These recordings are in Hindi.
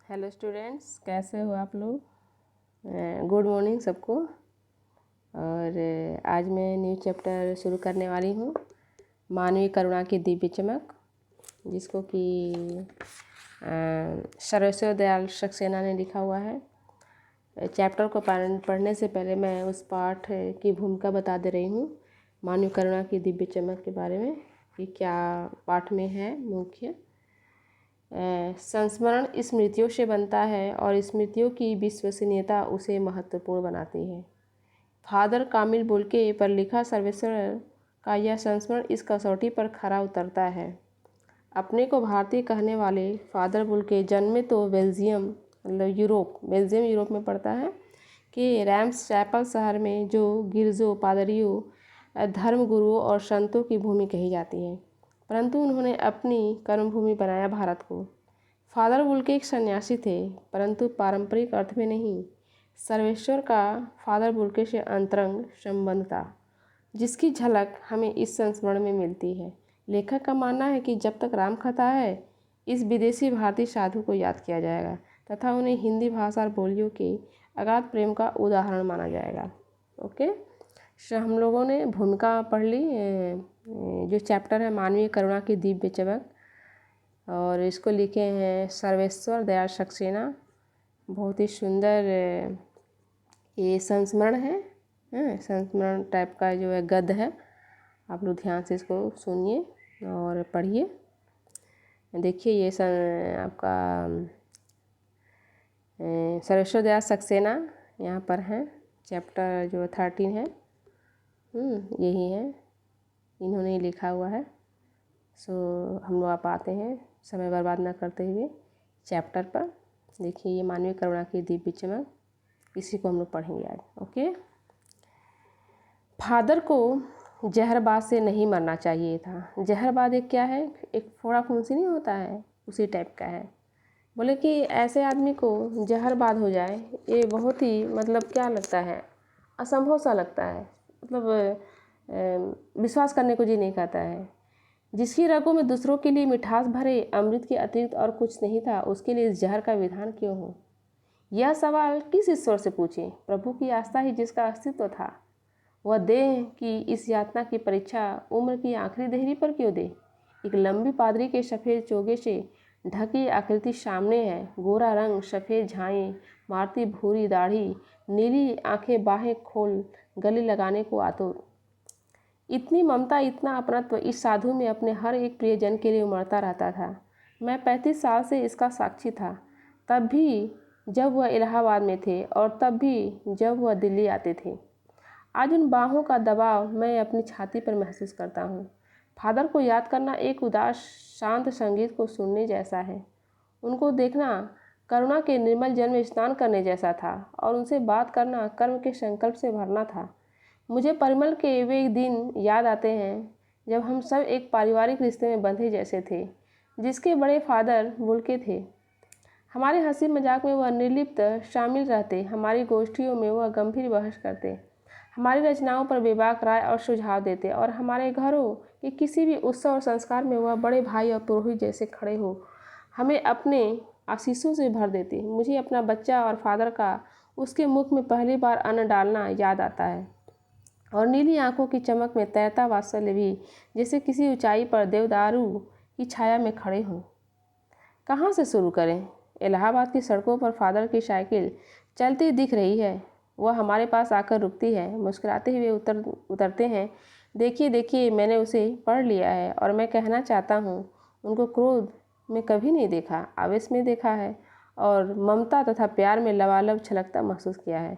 हेलो स्टूडेंट्स, कैसे हो आप लोग। गुड मॉर्निंग सबको। और आज मैं न्यू चैप्टर शुरू करने वाली हूँ, मानवीय करुणा की दिव्य चमक, जिसको कि सर्वेश्वर दयाल सक्सेना ने लिखा हुआ है। चैप्टर को पढ़ने से पहले मैं उस पाठ की भूमिका बता दे रही हूँ, मानवीय करुणा की दिव्य चमक के बारे में कि क्या पाठ में है मुख्य। संस्मरण स्मृतियों से बनता है और स्मृतियों की विश्वसनीयता उसे महत्वपूर्ण बनाती है। फादर कामिल बुल्के पर लिखा सर्वेश्वर का यह संस्मरण इस कसौटी पर खरा उतरता है। अपने को भारतीय कहने वाले फादर बुल्के जन्मे तो बेल्जियम यूरोप में पड़ता है कि रैम्स चैपल शहर में, जो गिरजों, पादरियों, धर्मगुरुओं और संतों की भूमि कही जाती है, परंतु उन्होंने अपनी कर्मभूमि बनाया भारत को। फादर बुल्के एक सन्यासी थे, परंतु पारंपरिक अर्थ में नहीं। सर्वेश्वर का फादर बुल्के से अंतरंग संबंध था, जिसकी झलक हमें इस संस्मरण में मिलती है। लेखक का मानना है कि जब तक रामकथा है, इस विदेशी भारतीय साधु को याद किया जाएगा तथा उन्हें हिंदी भाषा और बोलियों के अगाध प्रेम का उदाहरण माना जाएगा। ओके, हम लोगों ने भूमिका पढ़ ली। जो चैप्टर है मानवीय करुणा की दिव्य चमक, और इसको लिखे हैं सर्वेश्वर दयाल सक्सेना। बहुत ही सुंदर ये संस्मरण है, संस्मरण टाइप का जो है गद्य है। आप लोग ध्यान से इसको सुनिए और पढ़िए। देखिए ये आपका सर्वेश्वर दयाल सक्सेना यहाँ पर है, चैप्टर जो 13 है, यही है, इन्होंने ही लिखा हुआ है। सो हम लोग आप आते हैं समय बर्बाद न करते हुए चैप्टर पर। देखिए ये मानवीय करुणा की दिव्य चमक, इसी को हम लोग पढ़ेंगे आज। ओके। फादर को जहरबाद से नहीं मरना चाहिए था। जहरबाद एक क्या है, एक फोड़ा फुंसी नहीं होता है, उसी टाइप का है। बोले कि ऐसे आदमी को जहरबाद हो जाए, ये बहुत ही मतलब क्या लगता है, असंभव सा लगता है। मतलब विश्वास करने को जी नहीं कहता है। जिसकी रगों में दूसरों के लिए मिठास भरे अमृत के अतिरिक्त और कुछ नहीं था, उसके लिए इस जहर का विधान क्यों हो। यह सवाल किस ईश्वर से पूछे। प्रभु की आस्था ही जिसका अस्तित्व था, वह देह की इस यातना की परीक्षा उम्र की आखिरी देहरी पर क्यों दे। एक लंबी पादरी के सफ़ेद चोगे से ढकी आकृति सामने है। गोरा रंग, सफ़ेद झाएं मारती भूरी दाढ़ी, नीली आंखें, बाहें खोल गले लगाने को आतुर। इतनी ममता, इतना अपनत्व इस साधु में अपने हर एक प्रियजन के लिए उमड़ता रहता था। मैं 35 साल से इसका साक्षी था, तब भी जब वह इलाहाबाद में थे और तब भी जब वह दिल्ली आते थे। आज उन बाहों का दबाव मैं अपनी छाती पर महसूस करता हूँ। फादर को याद करना एक उदास शांत संगीत को सुनने जैसा है। उनको देखना करुणा के निर्मल जल में स्नान करने जैसा था, और उनसे बात करना कर्म के संकल्प से भरना था। मुझे परिमल के वे दिन याद आते हैं जब हम सब एक पारिवारिक रिश्ते में बंधे जैसे थे, जिसके बड़े फादर बुल्के थे। हमारे हंसी मजाक में वह निर्लिप्त शामिल रहते, हमारी गोष्ठियों में वह गंभीर बहस करते, हमारी रचनाओं पर बेबाक राय और सुझाव देते, और हमारे घरों के किसी भी उत्सव और संस्कार में वह बड़े भाई और पुरोहित जैसे खड़े हो हमें अपने आशीषों से भर देते। मुझे अपना बच्चा और फादर का उसके मुख में पहली बार अन्न डालना याद आता है, और नीली आंखों की चमक में तैरता वात्सल्य भी, जैसे किसी ऊंचाई पर देवदारू की छाया में खड़े हों। कहाँ से शुरू करें। इलाहाबाद की सड़कों पर फादर की साइकिल चलती दिख रही है। वह हमारे पास आकर रुकती है, मुस्कुराते हुए उतरते हैं। देखिए देखिए, मैंने उसे पढ़ लिया है, और मैं कहना चाहता हूँ, उनको क्रोध में कभी नहीं देखा, आवेश में देखा है, और ममता तथा प्यार में लबालब छलकता महसूस किया है।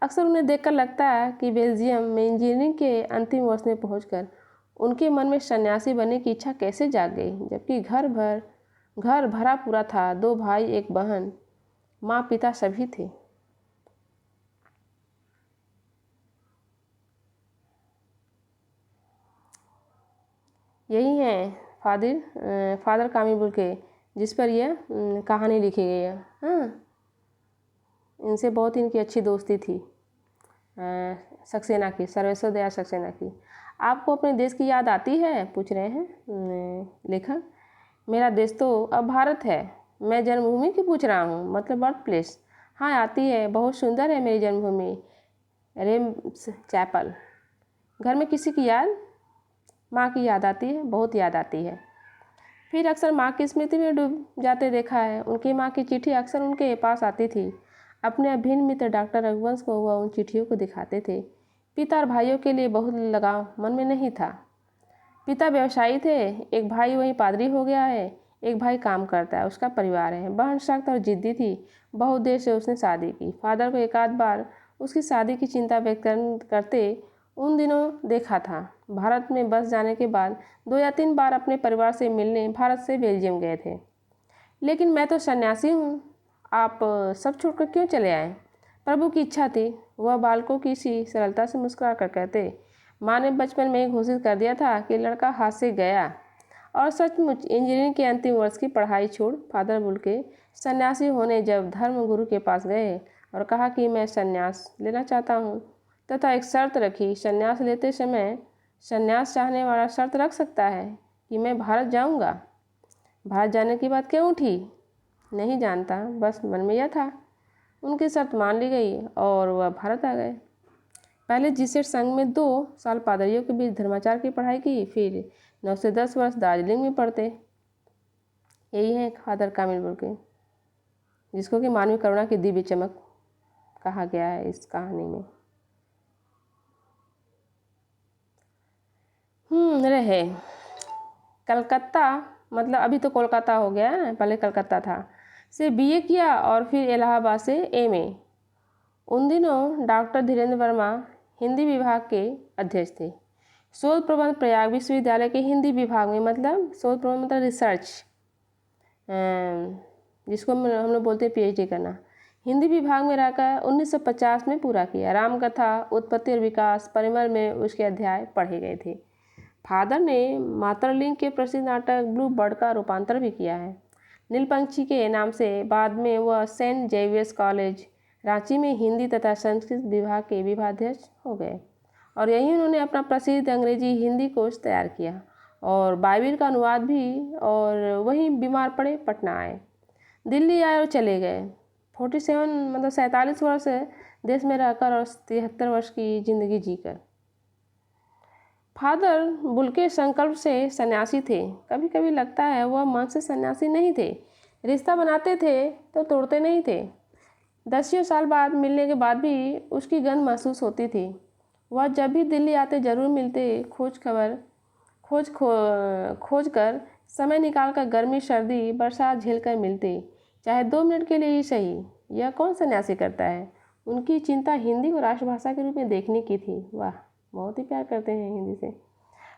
अक्सर उन्हें देखकर लगता है कि बेल्जियम में इंजीनियरिंग के अंतिम वर्ष में पहुंचकर उनके मन में सन्यासी बनने की इच्छा कैसे जाग गई, जबकि घर भरा पूरा था। 2 भाई, 1 बहन, माँ पिता सभी थे। यही है फादर कामिल बुल्के, जिस पर यह कहानी लिखी गई है। हाँ, इनसे बहुत इनकी अच्छी दोस्ती थी, सक्सेना की, सर्वेश्वर दयाल सक्सेना की। आपको अपने देश की याद आती है, पूछ रहे हैं लेखक। मेरा देश तो अब भारत है, मैं जन्मभूमि की पूछ रहा हूँ, मतलब बर्थ प्लेस। हाँ आती है, बहुत सुंदर है मेरी जन्मभूमि, रेम्स चैपल। घर में किसी की याद? माँ की याद आती है, बहुत याद आती है। फिर अक्सर माँ की स्मृति में डूब जाते देखा है। उनकी माँ की चिट्ठी अक्सर उनके पास आती थी। अपने अभिन्न मित्र डॉक्टर रघुवंश को वह उन चिट्ठियों को दिखाते थे। पिता और भाइयों के लिए बहुत लगाव मन में नहीं था। पिता व्यवसायी थे, एक भाई वहीं पादरी हो गया है, एक भाई काम करता है, उसका परिवार है। बहन सख्त और जिद्दी थी, बहुत देर से उसने शादी की। फादर को एक आध बार उसकी शादी की चिंता व्यक्त करते उन दिनों देखा था। भारत में बस जाने के बाद 2 या 3 बार अपने परिवार से मिलने भारत से बेल्जियम गए थे। लेकिन मैं तो सन्यासी हूँ, आप सब छोड़कर क्यों चले आए? प्रभु की इच्छा थी, वह बालकों की सी सरलता से मुस्कुरा कर कहते। माँ ने बचपन में ही घोषित कर दिया था कि लड़का हाथ से गया। और सचमुच इंजीनियरिंग के अंतिम वर्ष की पढ़ाई छोड़ फादर बुल के सन्यासी होने जब धर्म गुरु के पास गए और कहा कि मैं सन्यास लेना चाहता हूँ, तथा एक शर्त रखी, सन्यास लेते समय सन्यास चाहने वाला शर्त रख सकता है कि मैं भारत जाऊँगा। भारत जाने की बात क्यों उठी? नहीं जानता, बस मन में यह था। उनकी शर्त मान ली गई और वह भारत आ गए। पहले जीसेट संघ में 2 साल पादरियों के बीच धर्माचार की पढ़ाई की, फिर 9 से 10 वर्ष दार्जिलिंग में पढ़ते। यही है फादर कामिल बुल्के, जिसको कि मानवीय करुणा की दिव्य चमक कहा गया है इस कहानी में। रहे कलकत्ता, मतलब अभी तो कोलकाता हो गया है, पहले कलकत्ता था, से बीए किया और फिर इलाहाबाद से एमए। उन दिनों डॉक्टर धीरेन्द्र वर्मा हिंदी विभाग के अध्यक्ष थे। शोध प्रबंध प्रयाग विश्वविद्यालय के हिंदी विभाग में, मतलब शोध प्रबंध मतलब रिसर्च, जिसको हम लोग बोलते हैं पीएचडी करना, हिंदी विभाग में रहकर 1950 में पूरा किया। रामकथा, उत्पत्ति और विकास, परिमल में उसके अध्याय पढ़े गए थे। फादर ने मातरलिंग के प्रसिद्ध नाटक ब्लू बर्ड का रूपांतर भी किया है नीलपंछी के नाम से। बाद में वह सेंट जेवियर्स कॉलेज रांची में हिंदी तथा संस्कृत विभाग के विभागाध्यक्ष हो गए और यहीं उन्होंने अपना प्रसिद्ध अंग्रेजी हिंदी कोश तैयार किया और बाइबिल का अनुवाद भी, और वहीं बीमार पड़े पटना आए। दिल्ली आए और चले गए। 47 मतलब 47 वर्ष देश में रहकर और 73 वर्ष की जिंदगी जीकर। फादर बुल्के संकल्प से सन्यासी थे। कभी कभी लगता है वह मन से सन्यासी नहीं थे, रिश्ता बनाते थे तो तोड़ते नहीं थे। 10 साल बाद मिलने के बाद भी उसकी गंध महसूस होती थी। वह जब भी दिल्ली आते जरूर मिलते, खोज कर समय निकाल कर गर्मी सर्दी बरसात झेल कर मिलते, चाहे 2 मिनट के लिए ही सही। यह कौन सन्यासी करता है? उनकी चिंता हिंदी को राष्ट्रभाषा के रूप में देखने की थी। वाह, बहुत ही प्यार करते हैं हिंदी से।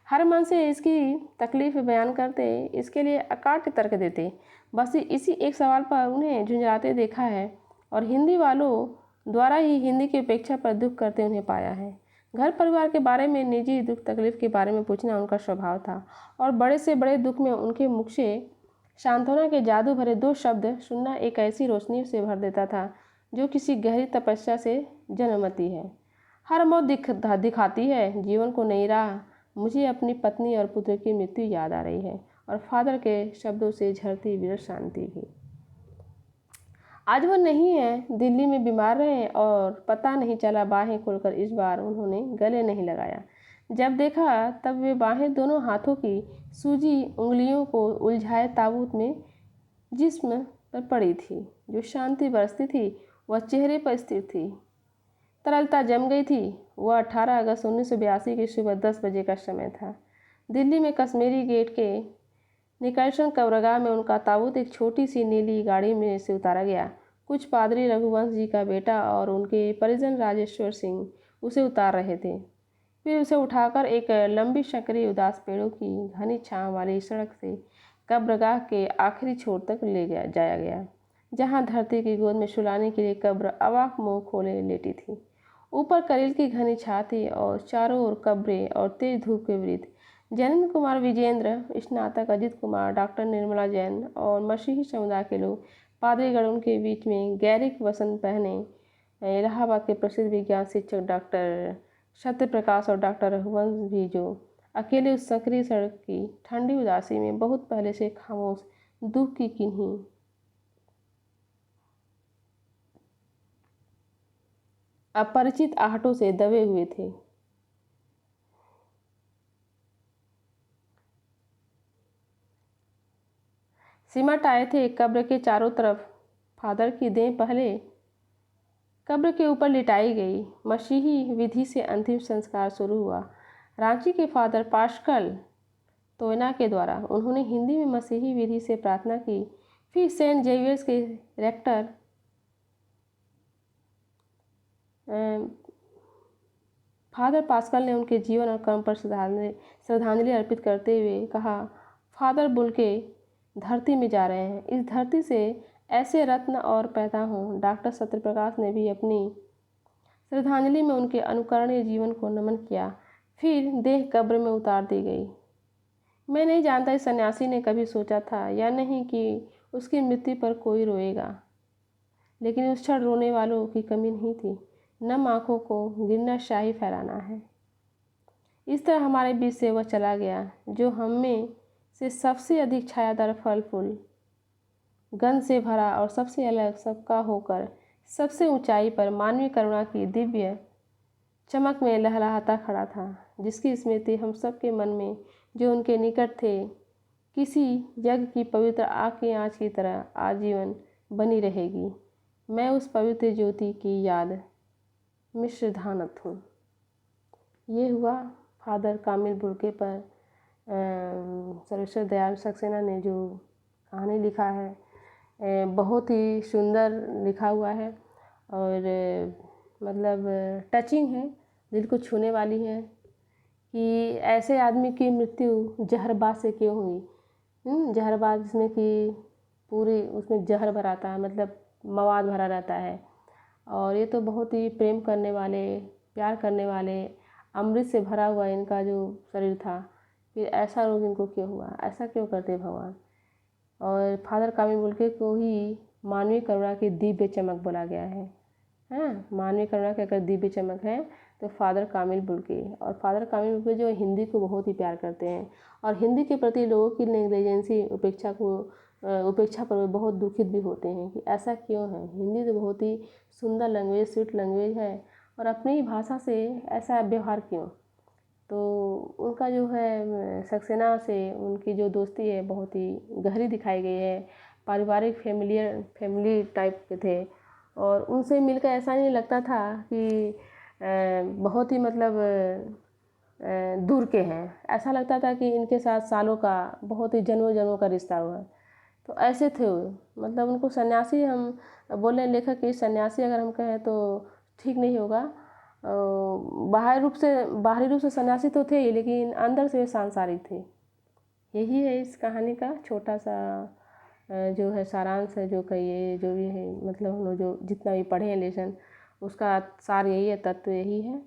हर मन से इसकी तकलीफ बयान करते, इसके लिए अकाट्य तर्क देते। बस इसी एक सवाल पर उन्हें झुंझलाते देखा है और हिंदी वालों द्वारा ही हिंदी की उपेक्षा पर दुख करते उन्हें पाया है। घर परिवार के बारे में, निजी दुख तकलीफ के बारे में पूछना उनका स्वभाव था और बड़े से बड़े दुख में उनके मुख से सांत्वना के जादू भरे 2 शब्द सुनना एक ऐसी रोशनी से भर देता था जो किसी गहरी तपस्या से जन्मती है। हर मौत दिखाती है जीवन को नई राह। मुझे अपनी पत्नी और पुत्र की मृत्यु याद आ रही है और फादर के शब्दों से झरती विरत शांति भी। आज वह नहीं है, दिल्ली में बीमार रहे और पता नहीं चला बाहें खोलकर इस बार उन्होंने गले नहीं लगाया। जब देखा तब वे बाहें दोनों हाथों की सूजी उंगलियों को उलझाए ताबूत में जिस्म पर पड़ी थी। जो शांति बरसती थी वह चेहरे पर स्थिर थी, तरलता जम गई थी। वह 18 अगस्त 1982 की सुबह 10 बजे का समय था। दिल्ली में कश्मीरी गेट के निकलशन कब्रगाह में उनका ताबूत एक छोटी सी नीली गाड़ी में से उतारा गया। कुछ पादरी रघुवंश जी का बेटा और उनके परिजन राजेश्वर सिंह उसे उतार रहे थे। फिर उसे उठाकर एक लंबी संकरी उदास पेड़ों की घनी छांव वाली सड़क से कब्रगाह के आखिरी छोर तक जाया गया, जहां धरती की गोद में सुलाने के लिए कब्र अवाक मुंह खोले लेटी थी। ऊपर करील की घनी छाह थी और चारों ओर कब्रें और तेज धूप के वृत्त। जैनेन्द्र कुमार विजेंद्र, स्नातक अजित कुमार, डॉक्टर निर्मला जैन और मसीही समुदाय के लोग पादरीगण उनके बीच में गैरिक वसंत पहने इलाहाबाद के प्रसिद्ध विज्ञान शिक्षक डॉक्टर सत्य प्रकाश और डॉक्टर रघुवंश भी, जो अकेले उस संकरी सड़क की ठंडी उदासी में बहुत पहले से खामोश दुख की किन्हीं अपरिचित आहटों से दबे हुए थे। सिमट आए थे कब्र के चारों तरफ। फादर की देह पहले कब्र के ऊपर लिटाई गई। मसीही विधि से अंतिम संस्कार शुरू हुआ। रांची के फादर पास्कल तोयना के द्वारा उन्होंने हिंदी में मसीही विधि से प्रार्थना की। फिर सेंट जेवियर्स के रेक्टर फादर पास्कल ने उनके जीवन और कर्म पर श्रद्धांजलि अर्पित करते हुए कहा, फादर बुल्के धरती में जा रहे हैं। इस धरती से ऐसे रत्न और पैदा हों। डॉक्टर सत्यप्रकाश ने भी अपनी श्रद्धांजलि में उनके अनुकरणीय जीवन को नमन किया। फिर देह कब्र में उतार दी गई। मैं नहीं जानता इस सन्यासी ने कभी सोचा था या नहीं कि उसकी मृत्यु पर कोई रोएगा, लेकिन उस क्षण रोने वालों की कमी नहीं थी। नम आँखों को गिरना शाही फैलाना है। इस तरह हमारे बीच से वह चला गया जो हम में से सबसे अधिक छायादार फल फूल गंध से भरा और सबसे अलग सबका होकर सबसे ऊंचाई पर मानवीय करुणा की दिव्य चमक में लहलहाता खड़ा था, जिसकी स्मृति हम सबके मन में जो उनके निकट थे किसी यज्ञ की पवित्र आग की आँच की तरह आजीवन बनी रहेगी। मैं उस पवित्र ज्योति की याद में श्रद्धानत हूँ। ये हुआ फादर कामिल बुल्के पर सर्वेश्वर दयाल सक्सेना ने जो कहानी लिखा है, बहुत ही सुंदर लिखा हुआ है और मतलब टचिंग है, दिल को छूने वाली है कि ऐसे आदमी की मृत्यु जहरबाज से क्यों हुई। जहरबाज जिसमें कि पूरी उसमें जहर भरा था, मतलब मवाद भरा रहता है, और ये तो बहुत ही प्रेम करने वाले, प्यार करने वाले, अमृत से भरा हुआ इनका जो शरीर था, फिर ऐसा रोग इनको क्यों हुआ, ऐसा क्यों करते भगवान। और फादर कामिल बुल्के को ही मानवीय करुणा की दिव्य चमक बोला गया है। मानवीय करुणा की अगर दिव्य चमक है तो फादर कामिल बुल्के। और फादर कामिल बुल्के जो हिंदी को बहुत ही प्यार करते हैं और हिंदी के प्रति लोगों की नेग्लिजेंसी उपेक्षा पर बहुत दुखित भी होते हैं कि ऐसा क्यों है। हिंदी तो बहुत ही सुंदर लैंग्वेज, स्वीट लैंग्वेज है, और अपनी ही भाषा से ऐसा व्यवहार क्यों। तो उनका जो है सक्सेना से उनकी जो दोस्ती है बहुत ही गहरी दिखाई गई है। पारिवारिक फैमिली टाइप के थे और उनसे मिलकर ऐसा नहीं लगता था कि बहुत ही मतलब दूर के हैं। ऐसा लगता था कि इनके साथ सालों का, बहुत ही जन्मों जन्मों का रिश्ता हुआ। तो ऐसे थे वो, मतलब उनको सन्यासी हम बोले, लेखक कि सन्यासी अगर हम कहें तो ठीक नहीं होगा। बाहरी रूप से सन्यासी तो थे ही, लेकिन अंदर से वे सांसारिक थे। यही है इस कहानी का छोटा सा जो है सारांश है, जो कहिए जो भी है, मतलब हम लोग जो जितना भी पढ़े हैं लेसन, उसका सार यही है, तत्व यही है।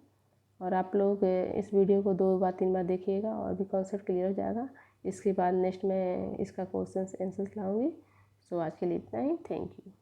और आप लोग इस वीडियो को 2 बार 3 बार देखिएगा और भी कॉन्सेप्ट क्लियर हो जाएगा। इसके बाद नेक्स्ट में इसका क्वेश्चन आंसर्स लाऊंगी। सो आज के लिए इतना ही। Thank you.